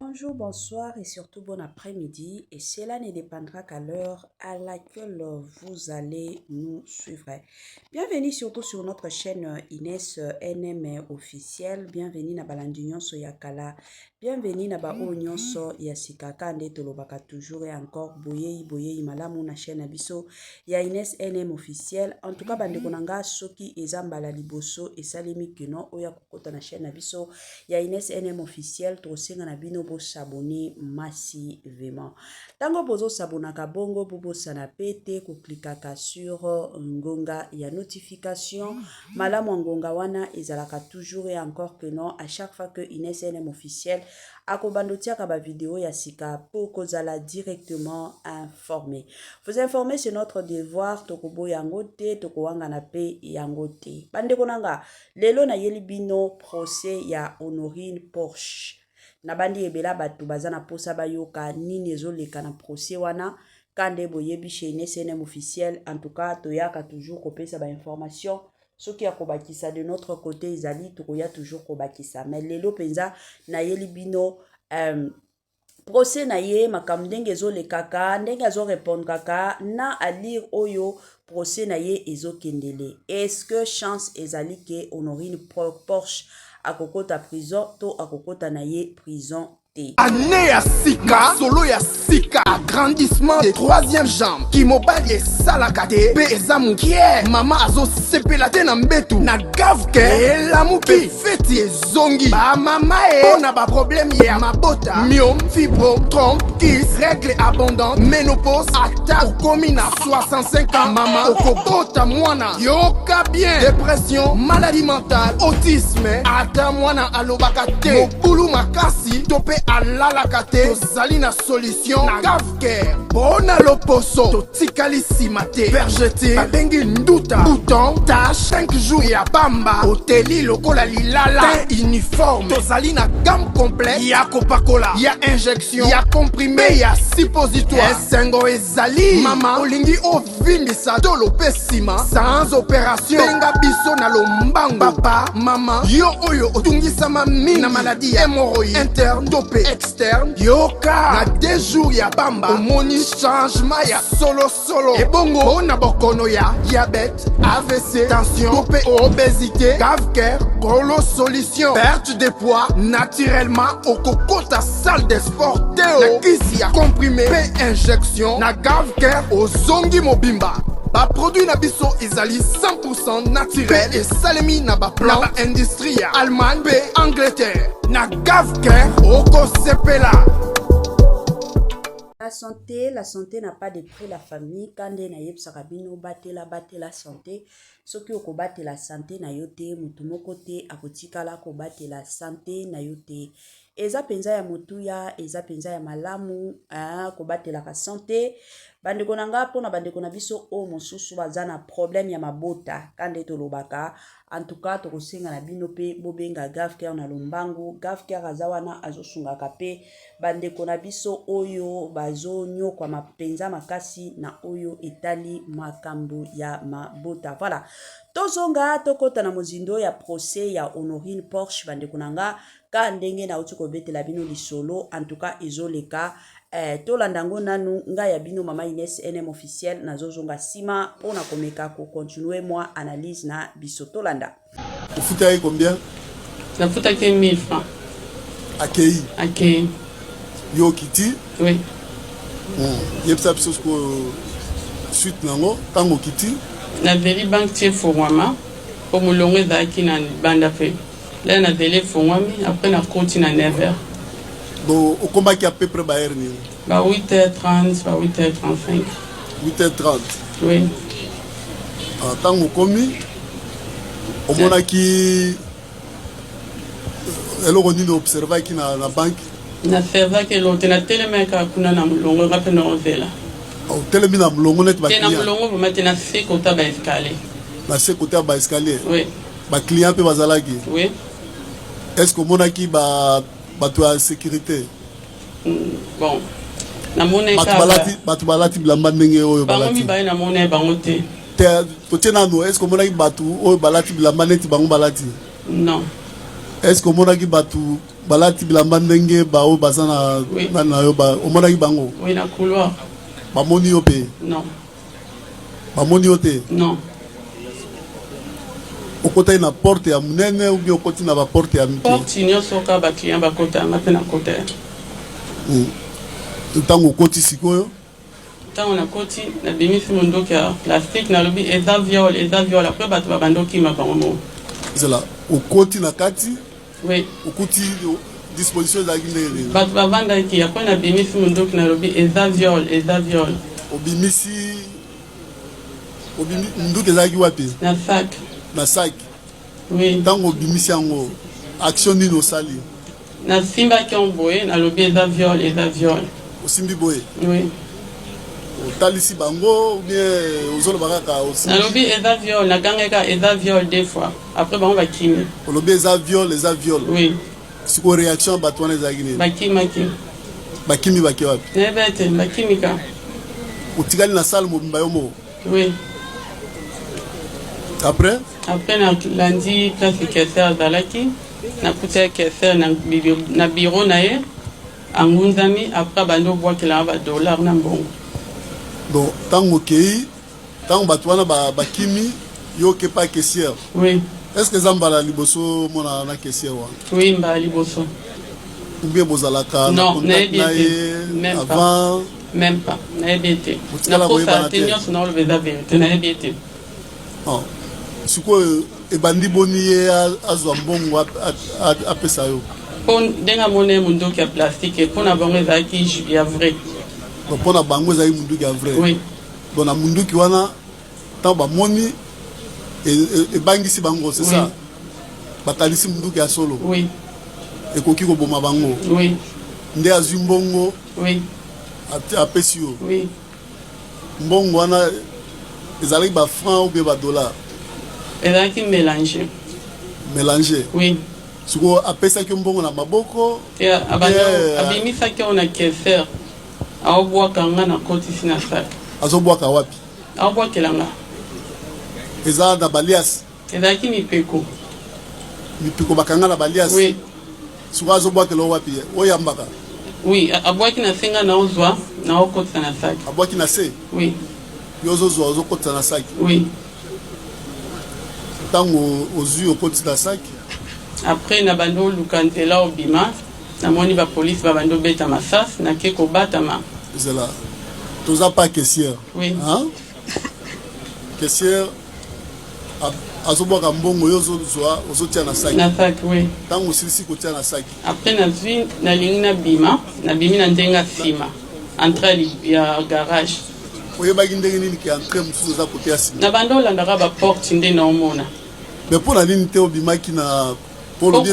Bonjour, bonsoir et surtout bon après-midi. Et cela ne dépendra qu'à l'heure à laquelle vous allez nous suivre. Bienvenue surtout sur notre chaîne Inès NM officielle. Bienvenue na balandunion so yakala. Bienvenue na ba onyon so yasikaka nde tolobaka toujours et encore boyei malamu na chaîne abiso ya Inès NM officielle. En tout cas bande konanga soki ezambala liboso esalemi kino oya kokota na chaîne abiso ya Inès NM officielle to senga na bino bo s'abonner massivement. Tango bozo s'abonaka bongo bobo sana pete ko klikaka sur ngonga ya notification malamu ngonga wana ezalaka toujours et encore que non à chaque fois que Inès NM officielle akobandotia ka ba vidéo ya sika pour kozala directement informé. Vous informer c'est notre devoir tokobo yango te tokowanga na pe yango te. Bande konanga lelo na yeli bino procès ya Honorine Porsche. Nabandi ebela batu bazana posa bayoka nini ezoleka na procès wana kande boyebi chez Inès NM officiel. En tout cas toyaka toujours kopesa ba information soki ya kobakisa de notre côté ezali tokoya toujours kobakisa mais lelo penza na yeli bino procès na ye makamdenge ezolekaka ndenge azo répondre kaka na à lire oyo procès na ye ezokendele. Est-ce que chance ezali ke Honorine Porsche akokota prison to akokota na ye prison te. Année ya sika, solo ya sika, agrandissement des troisième jambe, qui mobile et salakate, pe ezamu kie, mama azo sepela te na mbetu, na gavke, elamuki, feti zongi, ba mama ona ba problème ya mabota, myome, fibrome, trompe, kiss, règle abondante, ménopause, ata okomi na 65 ans, mama okobota mwana, yoka bien, dépression, maladie mentale, autisme, ata mwana alobaka te, mokulu makasi, tope alalaka te, tozali na solution, na gavke, bona loposo, totikali sima te, vergete, babengi nduta, bouton, tache, 5 jours ya bamba, oteli lokola lilala, teint uniforme, tozali na gamme complète, ya kopakola, ya injection, ya comprimé, ya suppositoire, esengo ezali, mama, olingi ovindisa tolo pesima, sans opération, benga biso na lombangu, papa, mama, yo oyo otungisama mingi, na maladie ya hémorroïde, interne, topé, externe, yoka, na 2 jours ya bamba, omoni changement ya solo, ebongo, ona bokono ya diabète, AVC, tension, topé, obésité, cave-cœur, gros solution, perte de poids, naturellement, au kokota salle de sport, na kisi ya comprimé, pe injection, na cave-cœur, ozongi mobimba. Ba produit na biso ezali 100% naturel et salemi na ba plan na ba industrie ya Allemagne pe Angleterre na gavker oko sepela. La santé n'a pas de prix la famille kande na yebsaka bino batela santé soki okobate la santé na yote mutu moko te akotikala kobate la santé na yote eza penza ya mutuya eza penza ya malamu kobatela ka santé bandeko nanga pona bandeko na biso o mosusu baza na problème ya mabota kande tolobaka en tout cas tokosenga na bino pe bobenga gavker na lombangu gavker azawana azosungaka pe bandeko na biso oyo bazo nyokwa mapenza makasi na oyo etali makambo ya mabota. Voilà tozonga tokota na mozindo ya procès ya Honorine Porsche bandeko nanga ka ndenge na uti kobetela bino lisolo en tout cas ezoleka tolandango nanu nga ya bino mama Inès NM officiel nazozonga sima pona komeka ko continuer moi analyse na biso tolanda. Ofuta yi combien? La futa ke 1000 francs. Akei. Yo kiti? Oui. Yepsa biso ko suite nango tango kiti. Na veli bank tie forwama pour mulongo ezaki na banda fe. Là na veli forwami après na continue na 9h. Bon, au combat qui a à peu près baer ni. Bah 8h30, bah 8h35. 8h30. Oui. En tant que commis, au moment qui elle a observé qui na banque. Na serva que l'autre na telemeka kuna na mulongo ngape na ovela. Au telemi na mulongo net ba client. Na mulongo ba matena se kota ba escalier. Na se kota ba escalier. Oui. Ba client pe bazalaki. Oui. Est-ce que mon qui ba bato sécurité? Bon. Na moneka batu balati bilamba ndenge oyo balati. Bango mi ba na moneka bango te. Te tena no est-ce que mon qui batu oyo balati bilamba neti bango balati? Non. Est-ce que omonaki batu balati bilamba ndenge bao bazana na yo ba omonaki bango? Oui, na couloir. Bamoni yo pe? Non. Bamoni yo te? Non. Okota na porte ya munene ou bien okoti na ba porte ya mike? Porte nyonso ka ba client ba kota ngape na kota. Ntango okoti sikoyo? Ntango na koti na bimisi mundoki ya plastique na lobi eza viol après bato babandoki mabango. Zela okoti na kati? Oui. Okoti disposition za gine. Bato bavandaki après na bimisi mundoki na lobi eza viol. Obimisi mundoki ezalaki wapi? na sac. Na sac. Oui. Ntango obimisi yango action nini osali? Na simba ki omboye na lobi eza viol. Osimbi boye? Oui. Otalisi bango ou bien ozoloba kaka aussi? Na lobi eza viol, na gangeka eza viol deux fois. Après bango bakimi. Olobi eza viol. Oui. Siko réaction bato wana ezalaki nini? Bakimi baki wapi? Nebete bakimika. Otikali na salle mobimba yo moko? Oui. Après na lundi place Kesser azalaki na kuta Kesser na bureau na ye angunzami après bando bwakela ba dollar na mbongo. Donc tango kei tango bato wana bakimi yo ke pa caissière? Oui. Est-ce que zambala liboso mona na caissière wana? Oui, mbala liboso. Ou bien bozalaka na contact na ye avant? Même pas. Na ebete. Na kosa tenir sur le visa vérité na ebete. Oh. Sikoyo ebandi boni ye azwa mbongo apesa yo? Pon denga mone mundoki ya plastique pona bango ezalaki ya vrai. Pona bango ezalaki munduki ya vrai? Oui. Bon na munduki wana ntango bamoni ebangisi bango, c'est ça? Batalisi munduki ya solo? Oui. Ekoki koboma bango? Oui. Nde azwi mbongo? Oui. Apesi yo? Oui. Mbongo wana ezalaki ba franc ou bien ba dollar? Ezalaki mélangé. Mélangé? Oui. Siko apesaki mbongo na maboko? Abimisaki on a Kesser. Aobwaka nga na koti sina sac. Azobwaka wapi? Aobwakela nga. Eza na balias? Ezalaki mipeko. Mipeko bakanga na balias? Oui. Siko azobwakela wapi? Oyambaka? Oui, abwaki na senga na ozwa na okotisa na sac. Abwaki na se? Oui. Yo ozozwa ozokotisa na sac? Oui. Tango ozwi okotisa na sac? Après na bando lukantela obima na moni ba police ba bando beta masas na ke ko batama. Zela. Toza pas caissière? Oui. Hein? Caissière azobwaka mbongo yo ozozwa ozotia na sac? Na sac, oui. Tango osilisi kotia na sac? Après na zwi na lingi na bima na ndenga sima entre ya garage. Oyebaki ndenge nini ke entre mosusu oza kote ya sima? Na bando olandaka ba porte nde na omona. Mais mpona nini te obimaki na olobi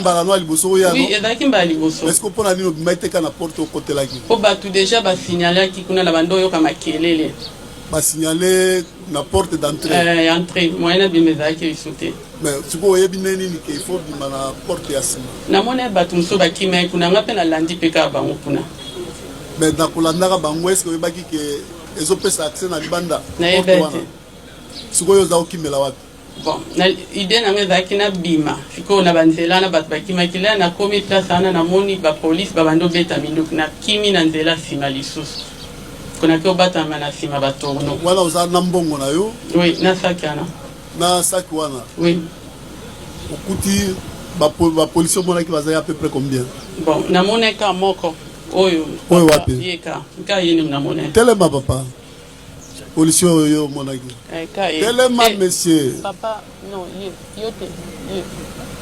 mbala no ya liboso oya? Oui, ezalaki mbala liboso. Est-ce que mpona nini obimaki te ka na porte okotelaki? Po bato déjà basignalaki kuna na bando oyoka makelele. Basignale na porte d'entrée? Entrée moyen na bima ezalaki liso te. Mais sikoyo oyebi nde nini ke il faut bima na porte ya sima? Namoni bato mosusu bakimai kuna nga mpe nalandi mpe kaka bango kuna. Mais na kolandaka bango est-ce que oyebaki ke ezopesa accès na libanda? Nayebete. Sikoyo oza okimela wapi? Bon, idée na nga ezalaki na bima sikoyo na banzela na bato bakimaki la nakomi place wana namoni bapolice babando beta minduki na kimi na nzela nsima lisusu konaki obatama na nsima batorno wana oza na mbongo na yo? Oui, na saki wana. Na saki wana? Oui. Okuti bapolisi omonaki bazali à peu près combien? Bon, namoneka moko oyo wapi? Yeka nka yeni namone telema papa polisi oyo omonaki? Telema monsieur. Papa non yote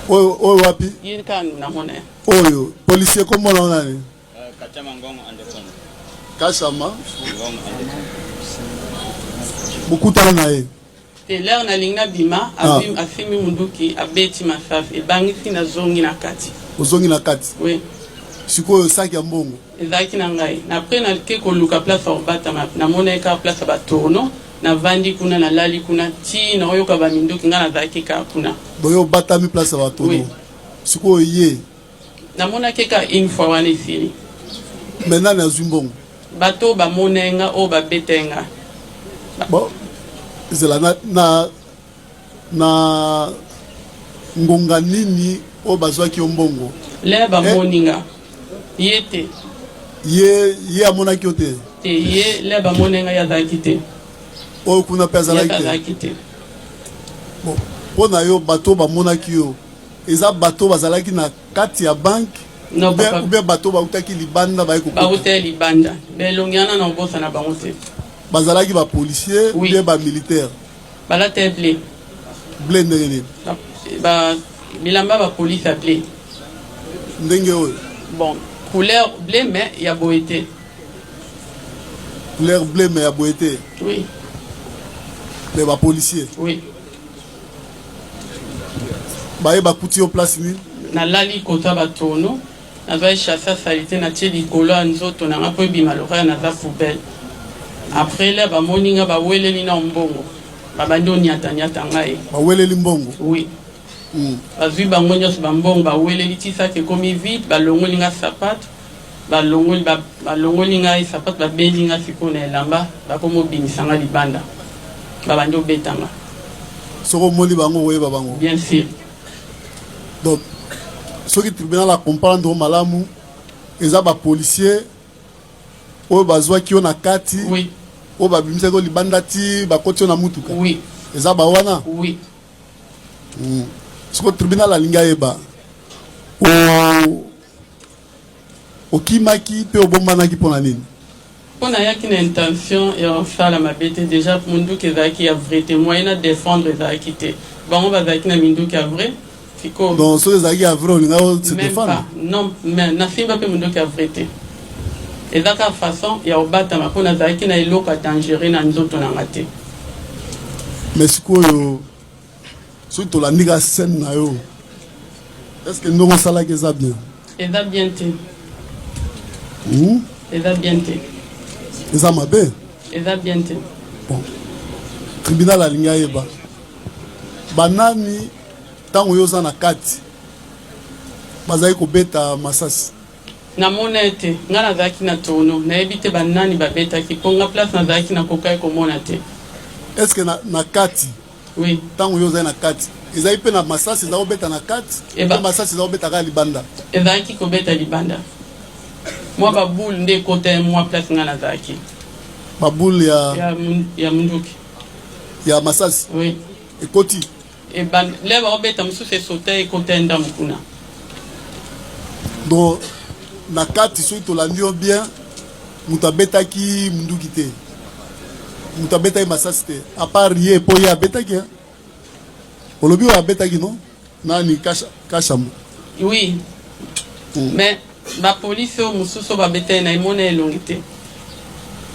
oyo wapi? yeka namone oyo policier komona nani? Kachama Ngongo Anderson. Kachama Ngongo Anderson. bokutana na ye te lere na lingi na bima afimi munduki abeti masasi ebangisi na zongi na kati. Ozongi na kati? Oui. Sikoyo saki ya mbongo ezalaki na ngai na après na ke koluka place ya kobatama namonaka place ya batourno navandi kuna nalali kuna ti na oyoka baminduki ngai nazalaki kaka kuna. boyo obatami place ya batourno? Oui. Sikoyo ye namonaki kaka une fois wana esili. Mais nani azwi mbongo? Bato bamonenga oyo babetenga. Bon ezala na ngonga nini o bazwa ki ombongo le bamoninga ye te ye amona ki ote te ye le bamonenga ya zaki te o kuna pesa ya like zaki te bon pona yo bato bamona ki yo eza bato bazalaki na kati ya banque non ou bien bato bautaki libanda ba ko baute libanda belongiana na bosa na bango te bazalaki ba policier ou Oui. bien ba militaire bala te blé blé ndenge ba bilamba ba police a blé ndenge oyo bon couleur blé mais ya boité couleur blé mais ya boete oui mais ba policier oui baye bakuti yo place nini nalali kota batono nazwa chasse salité na tie likolo ya nzoto nanga mpo ebima lokaya naza poubelle après le bamoninga baweleli na mbongo babandi oniataniata ngai baweleli mbongo oui bazwi bango nyonso bambongo baweleli ti saki ekomi vide balongoli nga sapate balongoli ngai sapate babeli nga sikoyo na elamba bakomi obimisa nga libanda babandi obetanga soko omoni bango oyeba bango bien sûr donc soki tribunal acomprendre malamu eza bapolicier oyo bazwaki yo na kati oui oyo babimisaki yo libanda ti bakoti yo na mutuka oui eza bawana oui soko tribunal alingi ayeba okimaki mpe obombanaki mpo na nini mpo nayaki na intention ya osala mabe te déjà munduki ezalaki ya vrai te moyen na défendre ezalaki te bango bazalaki na minduki ya vrai sikoyo donc soki ezalaki ya vrai olinga se même défendre pas non mais nasimba mpe munduki ya vrai te eza kaka façon ya kobatama mpo nazalaki na eloko ya dangere na nzoto nanga te mais sikoyo soki tolandika scène na yo est ce que ndongo osalaki eza bien eza bien te eza bien te eza mabe eza bien te bon tribunal alingi ayeba banani ntango oyo oza na kati bazalaki kobeta masasi namona ete ngai nazalaki na tono nayebi te banani babetaki mpo nga place nazalaki na kokai komona te est ce que na kati oui ntango oyo ozali na kati ezali mpe na masasi eza kobeta na kati mpe masasi eza kobeta kaka libanda ezalaki kobeta libanda mwa baboule nde ekota mwa place ngai nazalaki baboule ya munduki ya masasi oui ekoti le baobeta mosusu esota ekota ndambo kuna donc na kati soki tolandi yo bien moto abetaki munduki te moto abetaki masasi te apart ye mpo ye abetaki olobi oyo abetaki non nani kashambo oui mais bapolisi oyo mosusu oyo babetaki na emona elongi te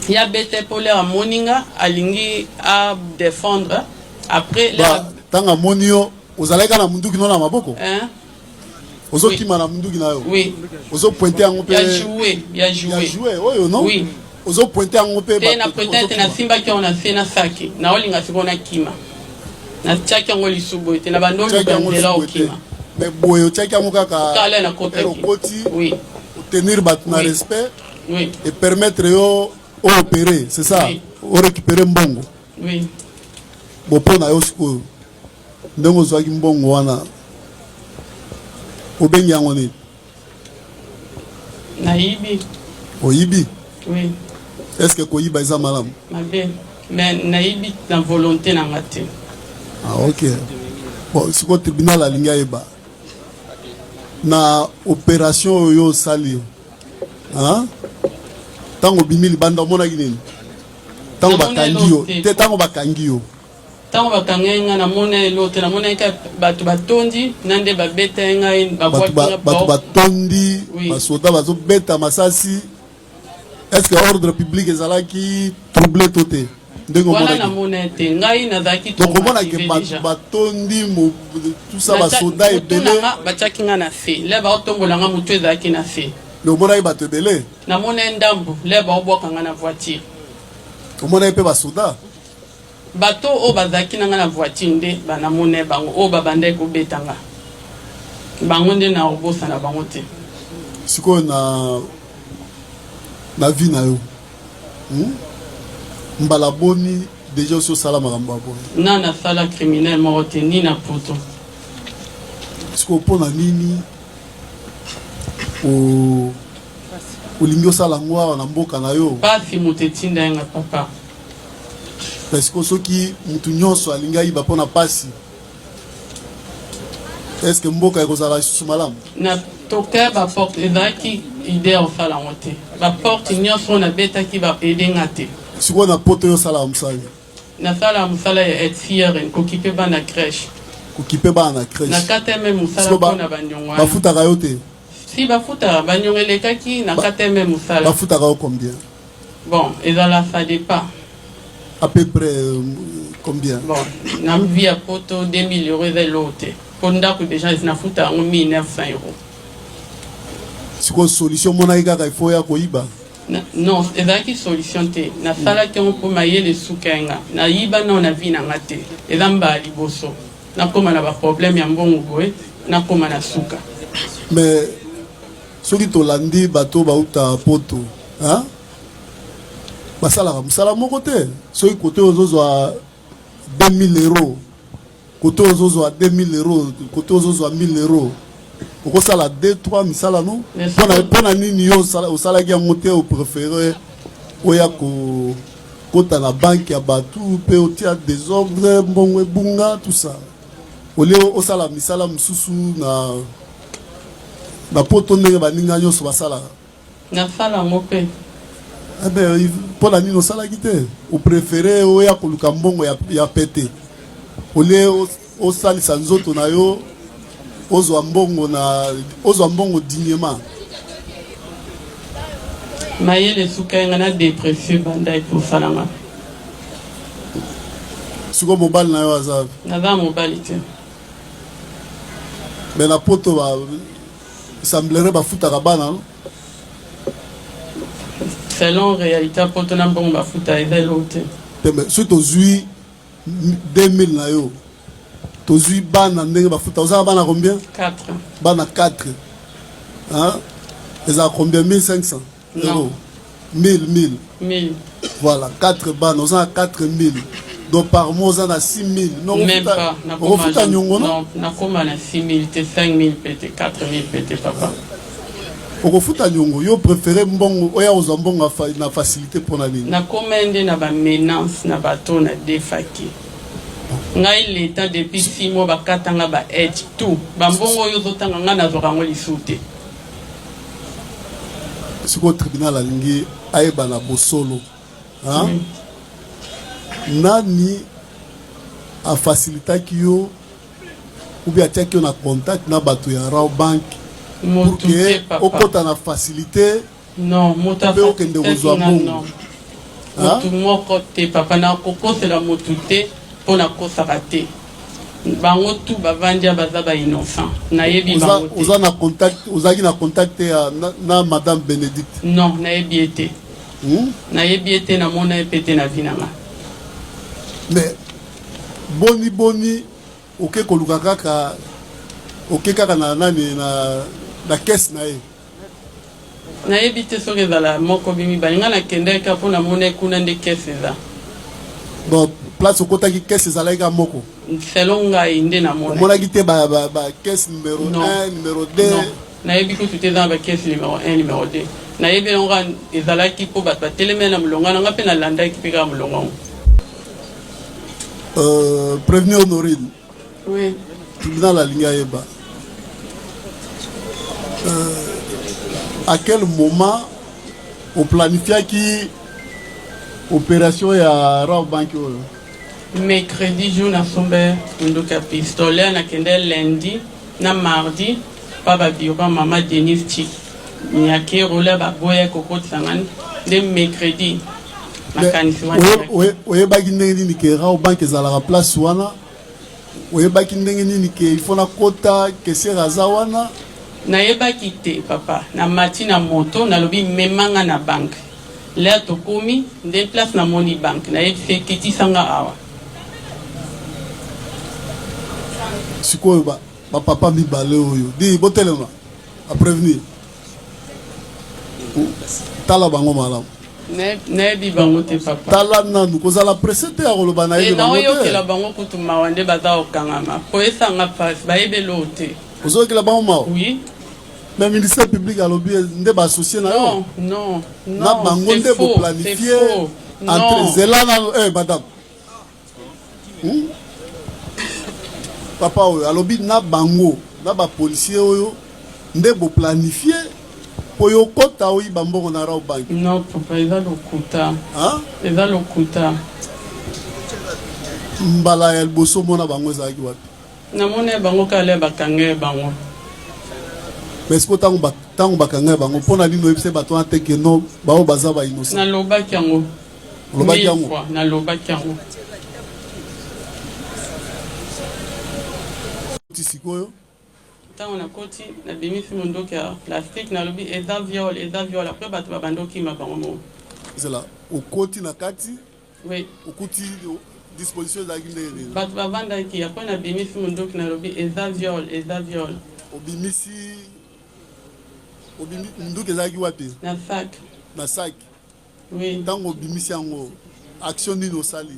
ye abete mpo lere amoninga alingi adéfendre après ntango amoni yo ozalaki na munduki no na maboko ozokima na munduki na yo oui ozopointe yango mpe ya joue oyo non oui ozopointe yango mpe te na pointe te nasimbaki yango na se na saki naolinga sikoyo nakima natiaki yango lisubu ete na bando oluka nzela okima mais boye otiaki yango kaka kala nakotaki oui otenir bato na respect oui et permettre yo oopérer c'est ça orécupérer mbongo oui bo mpo na yo sikoyo ndenge ozwaki mbongo wana obengi yango nini nayibi oyibi oui est ce que koyiba eza malamu mabe mais nayibi na volonté nanga te ok bon sikoyo tribunal alingi ayeba na opération oyo osali ntango obimi libanda omonaki nini ntango bakangi yo te ntango bakangi yo ntango bakangai ngai namona elo te namonaki bato batondi na nde babeta ngai bato batondi basoda bazobeta masasi est ce que ordre public ezalaki trouble to te ndenge wana namona ete ngai nazalaki donc omonaki bato batondi tout ça basoda ebele batiaki ngai na se le baotombola ngai motu ezalaki na se me omonaki bato ebele namona ndambo le baobwaka ngai na voiture omonaki mpe basoda bato oyo bazalaki na ngai na voiture nde banamona bango oyo babandaki kobetanga bango nde na obosa na bango te sikoyo na vie na yo mbala boni deja osi osala makambo ya boni na nasala criminel moko te ni na poto siko pona nini olingi osala ngo awa na mboka na yo pasi moto etinda yenga papa parce que soki mutu nyonso alingi ayiba mpona pasi est ce que mboka ekozala lisusu malamu na toka baporte ezalaki ide ya kosala yango te baporte nyonso nabetaki baedenga te sikoyo na poto oyo osala mosala nasala mosala ya etiere koki mpe bana crèche kokipe bana na crèche nakata me mosala mpona banyongo wana bafutaka yo te si bafutaka banyongo elekaki nakata me mosala bafutaka yo combien bon ezala ça dépend à peu près combien bon na mvi ya poto 2000 euros eza eloo te mpo ndako déjà nafuta yango 1900 euros sikoyo solution monaki kaka ifo ya koyiba non ezalaki solution te nasalaki yango mpo mayele suka yanga nayiba nao na vi nanga te eza mbala liboso nakóma na baproblème ya mbongo boye nakóma na suka mais soki tolandi bato bauta poto basalaka mosala moko te soki kote ozozwa 2000 euros kote ozozwa 2000 euros kote ozozwa 1000 euros okosala 2-3 misala no mpona nini yo osalaki yango te opréféré oya kota na banke ya bato mpe otia désordre mbongo ebunga tout ça olie osala misala mosusu na poto ndenge baninga nyonso basalaka nasala yango mpe mpona nini osalaki te opréféré oya koluka mbongo ya pete olie osalisa nzoto na yo ozwa mbongo dignement mayele suka yenga na dépression banda ekosalanga siko mobali na yo aza naza mobali te me na poto semblerait bafutaka bana no selon réalité poto na mbongo bafuta eza eloo te soki tozwi 2000 na yo tozwi bana ndenge bafuta ozala bana combien 4 bana 4 ezala combien 1500 euros 1000 voilà 4 bana ozala 4000 donc par mois oza na 6000 même pas okofuta nyongo no nakóma na 6000 te 5000 pete 4000 pete papa okofuta nyongo yo préféré mbongo oya ozwa mbongo na facilité mpona nini nakóma nde na bamenance na bato na defaki ngai leta depuis 6 mois bakatanga baede tout bambongo oyo ozotanga ngai nazwaka yango lisu te sikoyo tribunal alingi ayeba na bosolo nani afacilitaki yo ubi atiaki yo na contact na bato ya raw bank pour que okota na facilité non moto mpe okende kozwa mbongo motu moko te papa nakokosela motu te mpo nakosaka te bango tu bavandi baza bainnocent nayebi bango te ozalaki na contact na madame Bénédicte non nayebi ye te nayebi ye te namona ye mpe te na vi nanga mais boni oke koluka kaka oke kaka na nani na kese na ye nayebi te soki ezala moko bimi balinga nakendeki mpo namona kuna nde kese eza bon place okotaki kese ezalaki moko selon ngai nde namonaki te bakese numéro 1 numéro 2 nayebi kutu te eza na bakese numéro 1 numéro 2 nayebi yango ezalaki mpo bato batelemeli na molongo nanga mpe nalandaki mpe kaka molongo yango prévenu honorine oui tribunal alingi ayeba à quel moment oplanifiaki opération ya raw bank oyo mercredi jour nasombe nduka pistolet nakende lundi na mardi pa babiro mama Denise Chik nyaki rola baboya kokotisa ngani nde mercredi makanisi wana oyebaki ndenge nini ke raw bank ezalaka place wana oyebaki ndenge nini ke ifo nakota kesere aza wana nayebaki te papa na mati na moto nalobi memanga na banke lea tokomi nde place na moni banke nayebi ketisanga awa sikoyo bapapa mibale oyo di botelema aprevenir tala bango malamu nayebi bango te papa tala nanu kozala presse te ya koloba nayebi bango te naoyokela bango kutu mawa nde baza kokangama po esanga mpasi bayebeli oyo te Vous avez la banque Oui. Mais le ministère public a lobby n'est pas associé là. Non, non, Na non, bango c'est nde faux, bo c'est planifier faux. entre Non, Zelana madame. Papa oyo alobi na bango na ba policier oyo nde bo planifier po yo kota oyi bambongo na ra bank. non, papa, eza lokuta. Hein? Eza lokuta. Mbala ya liboso mona bango ezalaki wapi? Namone bango kale bakanga bango. Mais est-ce que tango bakanga bango pona lino yebise bato na teke no bao baza ba innocent. Nalobaki yango. Olobaki yango. Nalobaki yango. Tisikoyo. Ntango nakoti nabimisi mondoki ya plastique nalobi eza viol après bato babandoki ma bango mo. C'est là au koti na kati. Oui. Au koti disposition ezalaki ndenge. Bato bavandaki après nabimisi mondoki nalobi eza viol. Obimisi nduki ezalaki wapi? Na sac. Na sac. Oui. Ntango obimisi yango action nini osali?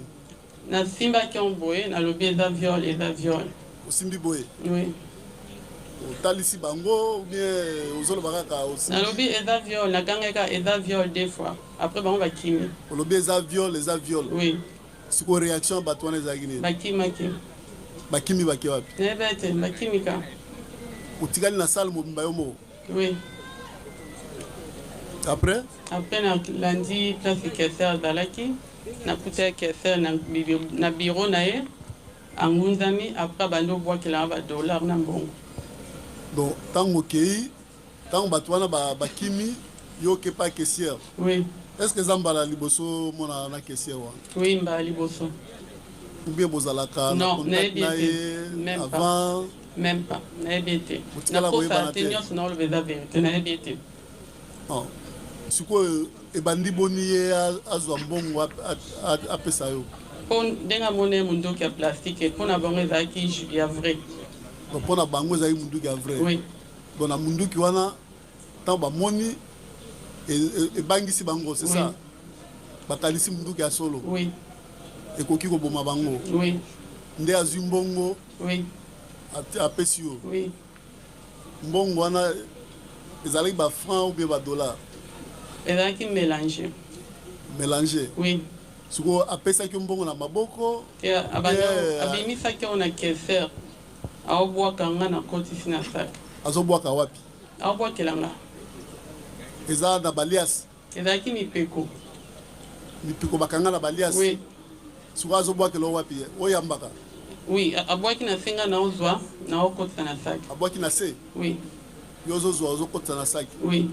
Nasimbaki yango boye nalobi eza viol. Osimbi boye? Oui. Otalisi bango ou bien ozoloba kaka osimbi? Nalobi eza viol, nakangaka eza viol deux fois. Après bango bakimi. Olobi eza viol. Oui. Siko réaction bato wana ezalaki nini? Bakimaki. Bakimi bake wapi? Nebete, bakimika. Otikali na salle mobimba yo moko? Oui. Après na lundi place Kesser azalaki nakuta Kesser na bureau na ye angunzami après bando bwakela ba dollar na mbongo. Donc tango kei tango bato wana bakimi yo ke pa caissière. Oui. Est-ce que zambala liboso mona na caissière wana? Oui, mba liboso. Ou bien bozalaka non, na même avant pas. Même pas. Na ebete. Na kosa tenir sinon le vérité na ebete. Oh. Sikoyo ebandi boni ye azwa mbongo apesa yo. Pon denga mone mundoki ya plastique pona bango ezalaki ya vrai. Donc pona bango ezalaki munduki ya vrai. Oui. Donc na munduki wana tant bamoni ebangisi bango, c'est ça? Batalisi munduki ya solo. Oui. Ekoki koboma bango. Oui. Nde azwi mbongo. Oui. Apesi yo. Oui. Mbongo wana ezalaki ba franc ou bien ba dollar? Ezalaki mélangé. Mélangé? Oui. Siko apesaki mbongo na maboko? Abimisaki on a Kesser. Aobwaka nga na kotisi na sac. Azobwaka wapi? Aobwakela nga. Eza na balias? Ezalaki mipeko. Mipeko bakanga na balias? Oui. Siko azobwakela wapi? Oyambaka? Oui, abwaki na senga na ozwa na okotisa na sac. Abwaki na se? Oui. Yo ozozwa ozokotisa na sac? Oui.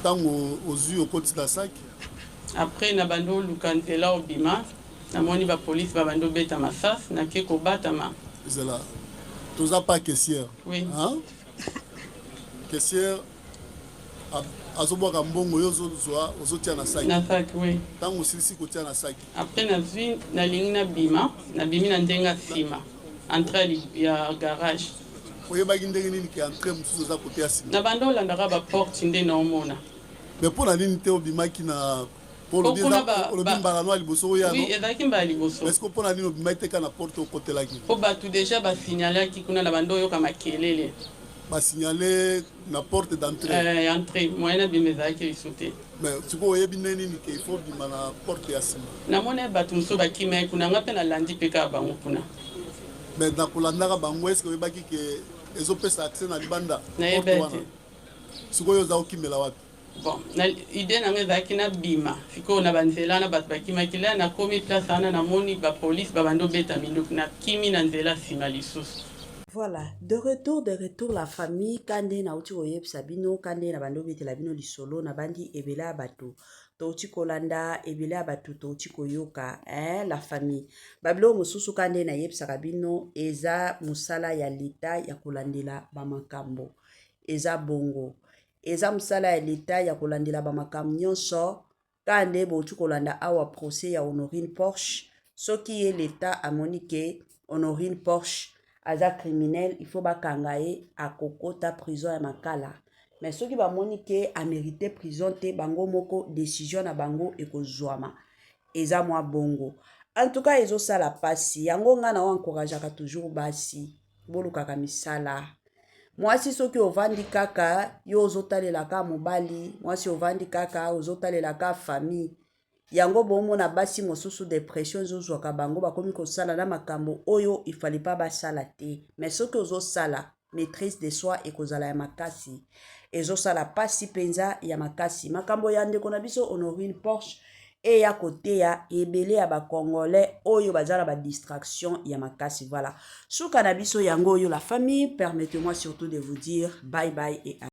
Tango ozwi okotisa na sac? Après na bando luka nzela obima namoni ba police ba bando beta masas na ke kobatama. Zela. Toza pas caissière. Oui. Hein? Caissière azobwaka mbongo yo ozozwa ozotia na sac. Na sac, oui. Tango osilisi kotia na sac. Après na zwi na lingi na bima na bimi na ndenga sima. Entrée ya garage. Oyebaki ndenge nini ke entrée mosusu oza kote ya sima? Na bando olandaka ba porte nde na omona. Mais pour la ligne, tu es obimaki na pour le bien balano liboso oya no. Oui, ezalaki mbala liboso. Est-ce que pour la ligne obimaki ka na porte au côté là qui? Po batu déjà ba signaler ki kuna na bando yoka makelele. Ba signaler na porte d'entrée. Entrée, moyena bimezaki lisute. Mais tu peux oyebi nini ni ke il faut bima na porte ya sima. Na mona batu muso ba kimai kuna ngape na landi peka bango kuna. Mais na kolanda bango est-ce que oyebaki ke ezopesa accès na libanda? Na ebete. Sikoyo za okimela wapi? Bon, na idée na ngezaki na bima. Fiko na banzela na batu bakimakila na komi place ana na moni ba police ba bando beta minduku na kimi na nzela sima lisusu. Voilà, de retour la famille kande na uti oyeb sabino kande na bando bete la bino lisolo na bandi ebela batu. Touti kolanda ebela batu touti koyoka la famille. Bablo mususu kande na yeb sakabino eza musala ya lita ya kolandela ba makambo. Eza bongo. Eza musala ya leta ya kolandela ba makambo nyonso kande botu kolanda awa procès ya Honorine Porsche soki ye leta amonike Honorine Porsche aza criminel il faut bakanga ye akokota prison ya makala mais soki bamonike a mérité prison te bango moko décision na bango ekozwama eza mwa bongo en tout cas ezosala pasi yango nga na encourageaka toujours basi bolukaka misala. Mwasi soki ovandi kaka yo ozotalelaka mobali, mwasi ovandi kaka ozotalelaka famille. Yango bomona basi mosusu depression zozwaka bango bakomi kosala na makambo oyo ifali pa basala te. Mais soki ozosala maîtrise de soi ekozala ya makasi. Ezosala pasi penza ya makasi. Makambo ya ndeko na biso Honorine Porsche et ya côté ya ebele ya ba congolais oyo bazala ba distraction ya makasi. Voilà. Suka na biso yango oyo la famille, permettez-moi surtout de vous dire bye bye et